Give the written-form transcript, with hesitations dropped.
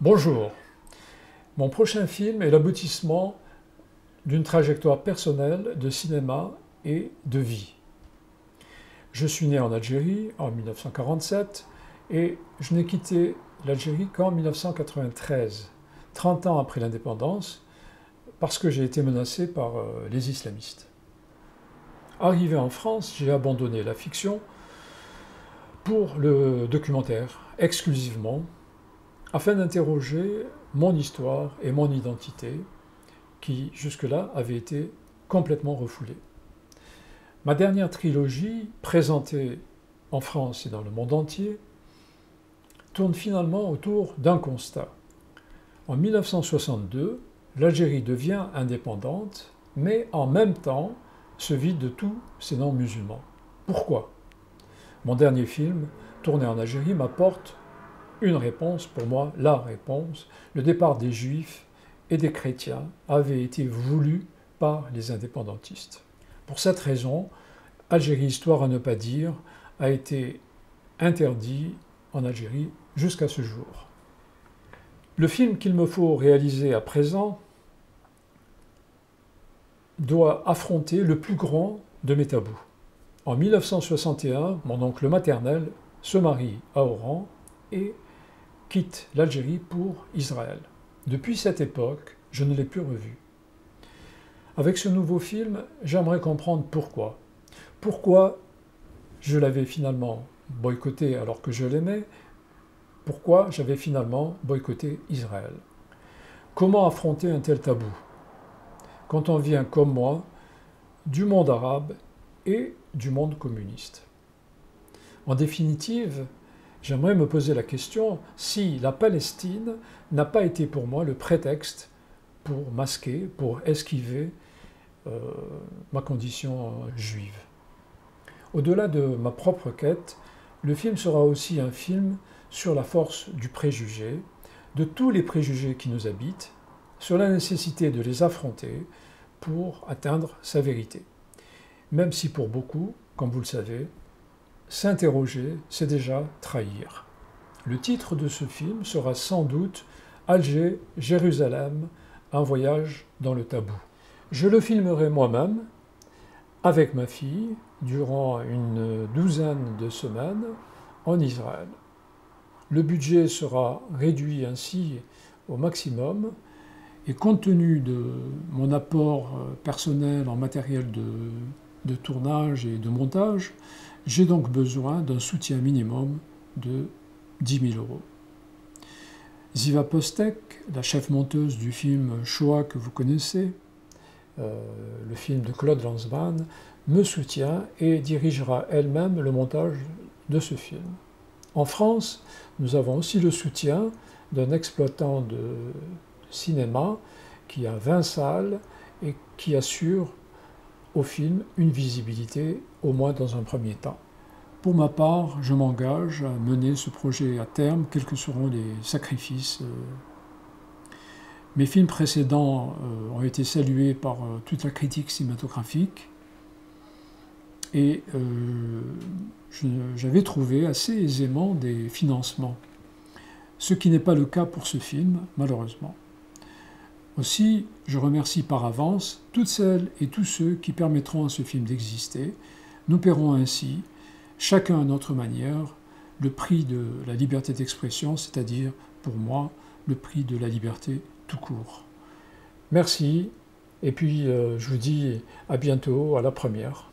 Bonjour, mon prochain film est l'aboutissement d'une trajectoire personnelle de cinéma et de vie. Je suis né en Algérie en 1947 et je n'ai quitté l'Algérie qu'en 1993, 30 ans après l'indépendance, parce que j'ai été menacé par les islamistes. Arrivé en France, j'ai abandonné la fiction pour le documentaire exclusivement, afin d'interroger mon histoire et mon identité, qui jusque-là avaient été complètement refoulées. Ma dernière trilogie, présentée en France et dans le monde entier, tourne finalement autour d'un constat. En 1962, l'Algérie devient indépendante, mais en même temps se vide de tous ses non-musulmans. Pourquoi? Mon dernier film, tourné en Algérie, m'apporte une réponse, pour moi, la réponse. Le départ des Juifs et des chrétiens avait été voulu par les indépendantistes. Pour cette raison, Algérie, histoire à ne pas dire, a été interdit en Algérie jusqu'à ce jour. Le film qu'il me faut réaliser à présent doit affronter le plus grand de mes tabous. En 1961, mon oncle maternel se marie à Oran et quitte l'Algérie pour Israël. Depuis cette époque, je ne l'ai plus revu. Avec ce nouveau film, j'aimerais comprendre pourquoi. Pourquoi je l'avais finalement boycotté alors que je l'aimais? Pourquoi j'avais finalement boycotté Israël? Comment affronter un tel tabou quand on vient comme moi du monde arabe et du monde communiste? En définitive, j'aimerais me poser la question si la Palestine n'a pas été pour moi le prétexte pour masquer, pour esquiver ma condition juive. Au-delà de ma propre quête, le film sera aussi un film sur la force du préjugé, de tous les préjugés qui nous habitent, sur la nécessité de les affronter pour atteindre sa vérité. Même si pour beaucoup, comme vous le savez, s'interroger, c'est déjà trahir. Le titre de ce film sera sans doute Alger, Jérusalem, un voyage dans le tabou. Je le filmerai moi-même, avec ma fille, durant une douzaine de semaines, en Israël. Le budget sera réduit ainsi au maximum, et compte tenu de mon apport personnel en matériel de tournage et de montage, j'ai donc besoin d'un soutien minimum de 10 000 €. Ziva Postek, la chef monteuse du film Shoah que vous connaissez, le film de Claude Lanzmann, me soutient et dirigera elle-même le montage de ce film. En France, nous avons aussi le soutien d'un exploitant de cinéma qui a 20 salles et qui assure au film une visibilité, au moins dans un premier temps. Pour ma part, je m'engage à mener ce projet à terme, quels que seront les sacrifices. Mes films précédents ont été salués par toute la critique cinématographique et j'avais trouvé assez aisément des financements, ce qui n'est pas le cas pour ce film, malheureusement. Aussi, je remercie par avance toutes celles et tous ceux qui permettront à ce film d'exister. Nous paierons ainsi, chacun à notre manière, le prix de la liberté d'expression, c'est-à-dire, pour moi, le prix de la liberté tout court. Merci, et puis je vous dis à bientôt, à la première.